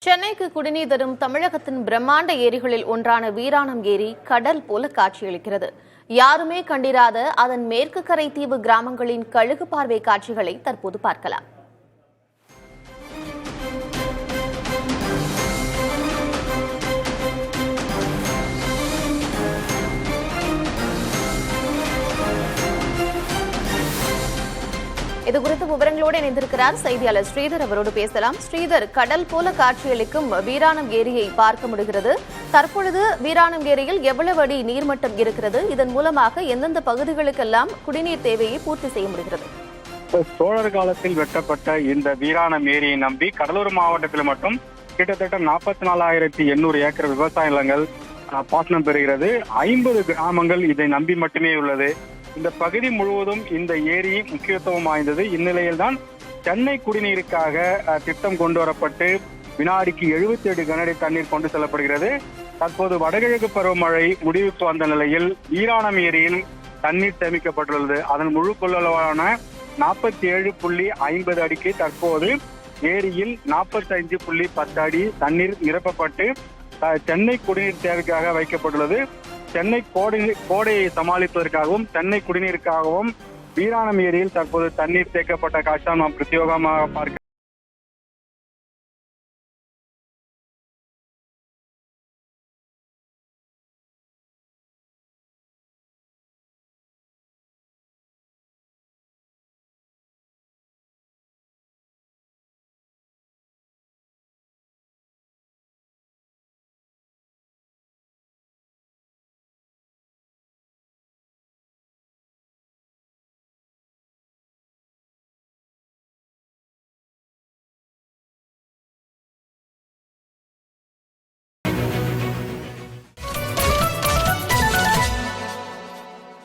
சென்னைக்கு குடிநீர் தரும் தமிழகத்தின் பிரம்மாண்ட ஏரிகளில் ஒன்றான வீராணம் ஏரி கடல் போல காட்சியளிக்கிறது. யாருமே கண்டிராத அதன் மேற்கு கரை தீவு கிராமங்களின் கழுகு பார்வை காட்சிகளை தற்போது பார்க்கலாம். இதுகுறித்து விவரங்களோடு இணைந்திருக்கிறார் செய்தியாளர் ஸ்ரீதர். அவரோடு பேசலாம். ஸ்ரீதர், கடல் போல காட்சியளிக்கும் வீராணம் ஏரியை பார்க்க முடிகிறது. தற்பொழுது வீராணம் ஏரியில் எவ்வளவு அடி நீர்மட்டம் இருக்கிறது? இதன் மூலமாக எந்தெந்த பகுதிகளுக்கெல்லாம் குடிநீர் தேவையை பூர்த்தி செய்ய முடிகிறது? சோழர் காலத்தில் வெட்டப்பட்ட இந்த வீராணம் ஏரியை நம்பி கடலூர் மாவட்டத்தில் மட்டும் கிட்டத்தட்ட 44,800 ஏக்கர் விவசாய நிலங்கள் பாசனம் பெறுகிறது. 50 கிராமங்கள் இதை நம்பி மட்டுமே உள்ளது. இந்த பகுதி முழுவதும் இந்த ஏரி முக்கியத்துவம் வாய்ந்தது. இந்நிலையில்தான் சென்னை குடிநீருக்காக திட்டம் கொண்டு வரப்பட்டு வினாடிக்கு 77 கனஅடி தண்ணீர் கொண்டு செல்லப்படுகிறது. தற்போது வடகிழக்கு பருவமழை முடிவுக்கு வந்த நிலையில் வீராணம் ஏரியில் தண்ணீர் சேமிக்கப்பட்டுள்ளது. அதன் முழு கொள்ளளவான 47.50 அடிக்கு தற்போது ஏரியில் 45.10 அடி தண்ணீர் நிரப்பப்பட்டு சென்னை குடிநீர் தேவைக்காக வைக்கப்பட்டுள்ளது. சென்னை கோடையை சமாளிப்பதற்காகவும் சென்னை குடிநீருக்காகவும் வீராணம் ஏரியில் தற்போது தண்ணீர் தேக்கப்பட்ட காட்சி நாம் பிரத்யேகமாக பார்க்க